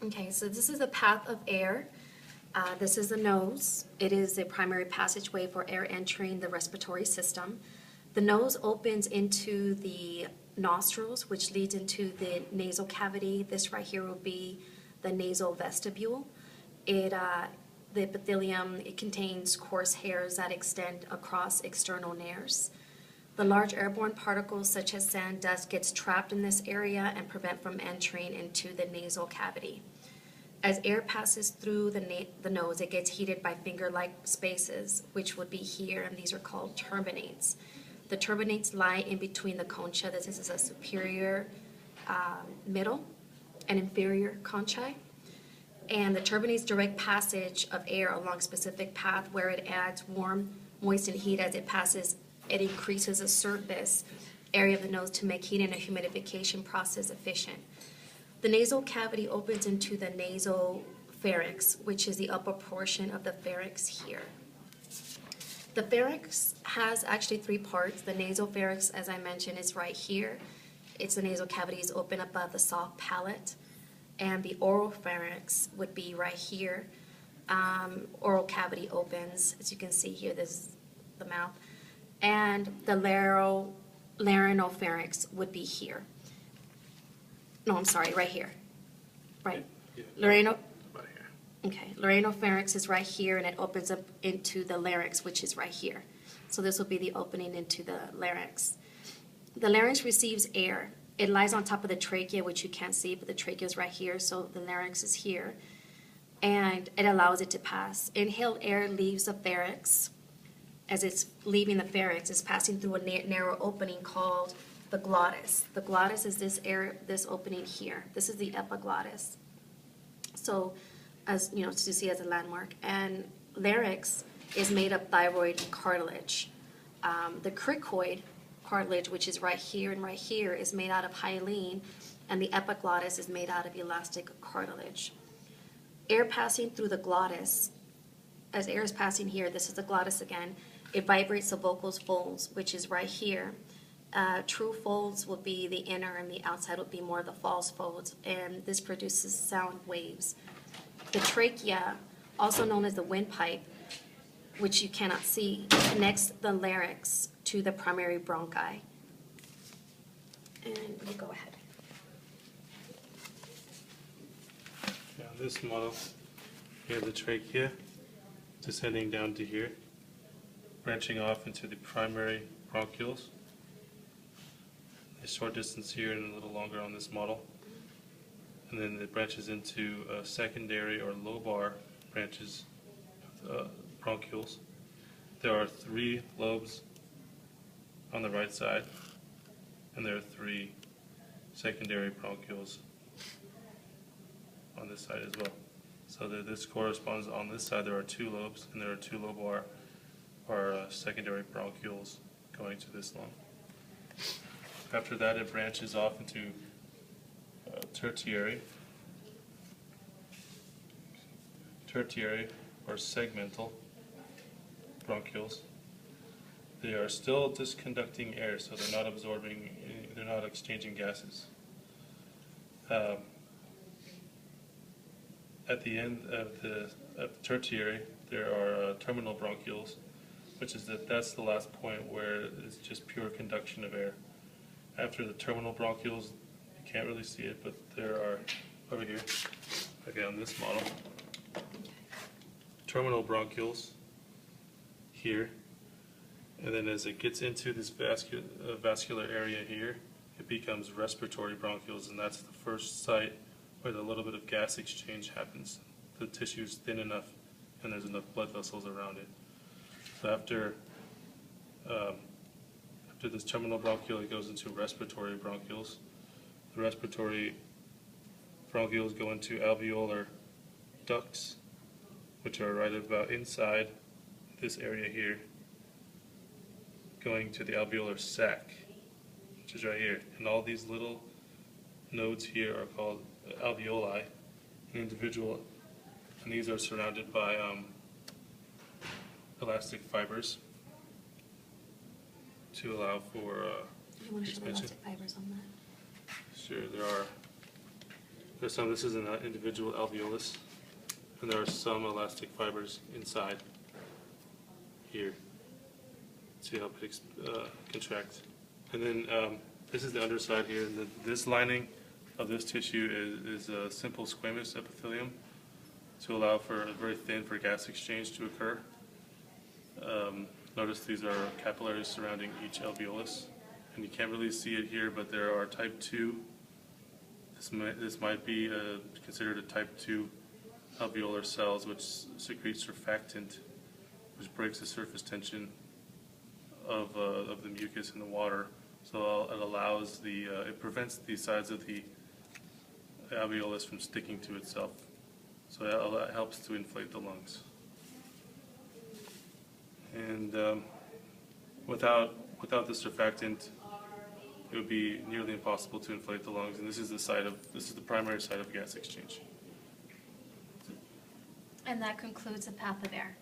Okay, so this is a path of air. This is the nose. It is a primary passageway for air entering the respiratory system. The nose opens into the nostrils, which leads into the nasal cavity. This right here will be the nasal vestibule. The epithelium, it contains coarse hairs that extend across external nares. The large airborne particles such as sand, dust gets trapped in this area and prevent from entering into the nasal cavity. As air passes through the nose, it gets heated by finger-like spaces, which would be here, and these are called turbinates. The turbinates lie in between the concha. This is a superior middle and inferior conchae. And the turbinates direct passage of air along specific path where it adds warm, moist, and heat as it passes. It increases the surface area of the nose to make heating and humidification process efficient. The nasal cavity opens into the nasopharynx, which is the upper portion of the pharynx here. The pharynx has actually three parts. The nasopharynx, as I mentioned, is right here. The nasal cavity is open above the soft palate. And the oral pharynx would be right here. Oral cavity opens, as you can see here, this is the mouth. And the laryngopharynx would be here. No, I'm sorry, right here. Right. Yeah. Right here. Okay. Laryngopharynx is right here, and it opens up into the larynx, which is right here. So this will be the opening into the larynx. The larynx receives air. It lies on top of the trachea, which you can't see, but the trachea is right here, so the larynx is here. And it allows it to pass. Inhaled air leaves the pharynx. As it's leaving the pharynx, it's passing through a narrow opening called the glottis. The glottis is this opening here. This is the epiglottis. So, as you know, to see as a landmark. And larynx is made of thyroid cartilage. The cricoid cartilage, which is right here and right here, is made out of hyaline, and the epiglottis is made out of elastic cartilage. Air passing through the glottis, as air is passing here, this is the glottis again, it vibrates the vocal folds, which is right here. True folds will be the inner, and the outside will be more of the false folds, and this produces sound waves. The trachea, also known as the windpipe, which you cannot see, connects the larynx to the primary bronchi. And you go ahead. Yeah, on this model, you have the trachea descending down to here, branching off into the primary bronchioles. A short distance here and a little longer on this model. And then it branches into secondary or lobar branches of bronchioles. There are 3 lobes on the right side, and there are 3 secondary bronchioles on this side as well. So this corresponds, on this side there are 2 lobes, and there are 2 lobar or secondary bronchioles going to this lung. After that, it branches off into tertiary or segmental bronchioles. They are still disconducting air, so they're not absorbing, they're not exchanging gases. At the end of the tertiary, there are terminal bronchioles, which is that's the last point where it's just pure conduction of air. After the terminal bronchioles, you can't really see it, but there are, over here, okay, on this model, terminal bronchioles here, and then as it gets into this vascular area here, it becomes respiratory bronchioles, and that's the first site where the little bit of gas exchange happens. The tissue is thin enough, and there's enough blood vessels around it. So after this terminal bronchiole, it goes into respiratory bronchioles. The respiratory bronchioles go into alveolar ducts, which are right about inside this area here, going to the alveolar sac, which is right here. And all these little nodes here are called alveoli, and these are surrounded by elastic fibers to allow for You want to show the expansion. elastic fibers on that? Sure, there are There's some, this is an individual alveolus, and there are some elastic fibers inside here. See how it contracts. And then this is the underside here. And this lining of this tissue is a simple squamous epithelium to allow for very thin for gas exchange to occur. Notice these are capillaries surrounding each alveolus, and you can't really see it here, but there are type 2. This might be considered a type 2 alveolar cells, which secrete surfactant, which breaks the surface tension of the mucus in the water. So it allows it prevents the sides of the alveolus from sticking to itself. So that helps to inflate the lungs. And without the surfactant, it would be nearly impossible to inflate the lungs. And this is the primary site of gas exchange. And that concludes the path of air.